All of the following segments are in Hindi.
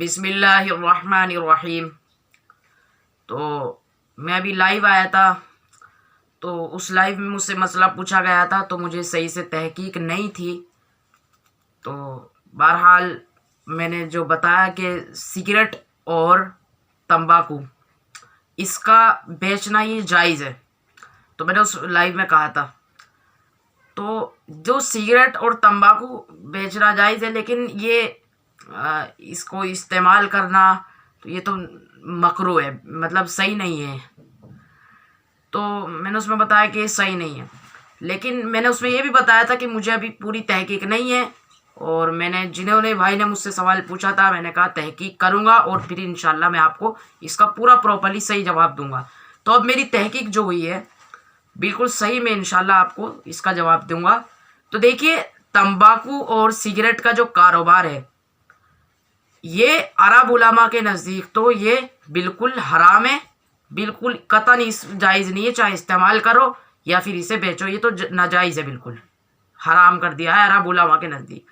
बिस्मिल्लाहिर्रहमानिर्रहीम। तो मैं अभी लाइव आया था, तो उस लाइव में मुझसे मसला पूछा गया था, तो मुझे सही से तहकीक नहीं थी। तो बहरहाल मैंने जो बताया कि सिगरेट और तंबाकू इसका बेचना ये जायज़ है, तो मैंने उस लाइव में कहा था। तो जो सिगरेट और तंबाकू बेचना जायज़ है, लेकिन ये इसको इस्तेमाल करना तो ये तो मकरूह है, मतलब सही नहीं है। तो मैंने उसमें बताया कि सही नहीं है, लेकिन मैंने उसमें ये भी बताया था कि मुझे अभी पूरी तहकीक नहीं है, और मैंने जिन्होंने भाई ने मुझसे सवाल पूछा था, मैंने कहा तहकीक करूँगा और फिर इंशाल्लाह मैं आपको इसका पूरा प्रॉपर्ली सही जवाब दूंगा। तो अब मेरी तहकीक जो हुई है बिल्कुल सही, मैं इंशाल्लाह आपको इसका जवाब दूंगा। तो देखिए, तंबाकू और सिगरेट का जो कारोबार है, ये अरब उलमा के नज़दीक तो ये बिल्कुल हराम है, बिल्कुल कतई जायज़ नहीं है। चाहे इस्तेमाल करो या फिर इसे बेचो, ये तो नाजायज़ है, बिल्कुल हराम कर दिया है अरब उलमा के नज़दीक।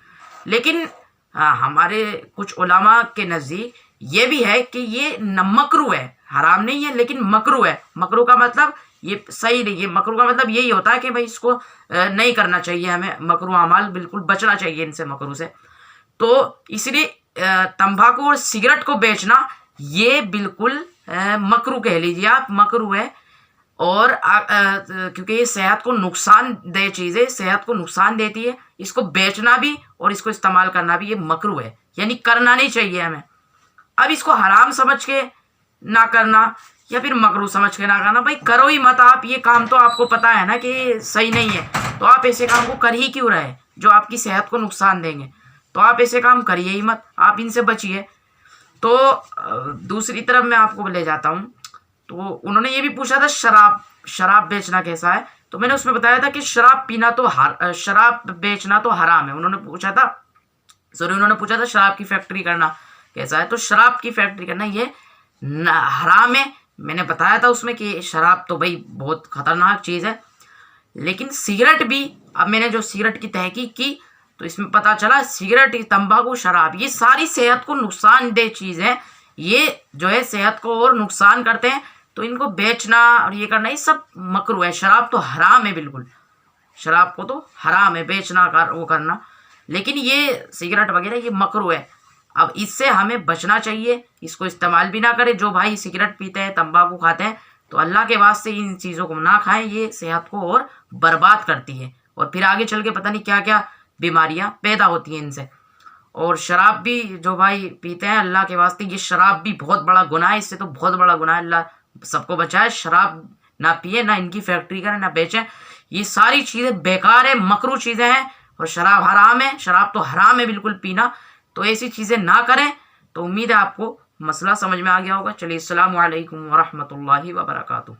लेकिन हमारे कुछ उलमा के नज़दीक ये भी है कि ये मकरूह है, हराम नहीं है लेकिन मकरूह है। मकरूह का मतलब ये सही नहीं है। मकरूह का मतलब यही होता है कि भाई इसको नहीं करना चाहिए, हमें मकरूह अमाल बिल्कुल बचना चाहिए इनसे, मकरूह से। तो इसलिए तंबाकू और सिगरेट को बेचना ये बिल्कुल मकरूह कह लीजिए आप, मकरूह है। और क्योंकि ये सेहत को नुकसानदेह चीज़ है, सेहत को नुकसान देती है, इसको बेचना भी और इसको इस्तेमाल करना भी ये मकरूह है, यानी करना नहीं चाहिए हमें। अब इसको हराम समझ के ना करना या फिर मकरूह समझ के ना करना, भाई करो ही मत आप। ये काम तो आपको पता है ना कि सही नहीं है, तो आप ऐसे काम को कर ही क्यों रहे जो आपकी सेहत को नुकसान देंगे। तो आप ऐसे काम करिए ही मत, आप इनसे बचिए। तो दूसरी तरफ मैं आपको ले जाता हूँ। तो उन्होंने ये भी पूछा था शराब बेचना कैसा है, तो मैंने उसमें बताया था कि शराब बेचना तो हराम है। उन्होंने पूछा था शराब की फैक्ट्री करना कैसा है, तो शराब की फैक्ट्री करना ये हराम है। मैंने बताया था उसमें कि शराब तो भाई बहुत खतरनाक चीज़ है। लेकिन सिगरेट भी, अब मैंने जो सिगरेट की तहकीक की तो इसमें पता चला सिगरेट, तंबाकू, शराब ये सारी सेहत को नुकसानदेह चीज़ है। ये जो है सेहत को और नुकसान करते हैं, तो इनको बेचना और ये करना ये सब मकरूह है। शराब तो हराम है, बिल्कुल शराब को तो हराम है बेचना वो करना, लेकिन ये सिगरेट वगैरह ये मकरूह है। अब इससे हमें बचना चाहिए, इसको इस्तेमाल भी ना करें। जो भाई सिगरेट पीते हैं, तंबाकू खाते हैं, तो अल्लाह के वास्ते इन चीज़ों को ना खाएं, ये सेहत को और बर्बाद करती है, और फिर आगे चल के पता नहीं क्या क्या बीमारियां पैदा होती हैं इनसे। और शराब भी जो भाई पीते हैं, अल्लाह के वास्ते ये शराब भी बहुत बड़ा गुनाह है, इससे तो बहुत बड़ा गुनाह है। अल्लाह सबको बचाए, शराब ना पिए, ना इनकी फैक्ट्री करें, ना बेचें। ये सारी चीज़ें बेकार है, मकरूह चीज़ें हैं, और शराब हराम है, शराब तो हराम है बिल्कुल पीना। तो ऐसी चीज़ें ना करें। तो उम्मीद है आपको मसला समझ में आ गया होगा। चलिए, अस्सलामु अलैकुम वरहमतुल्लाहि वबरकातुहू।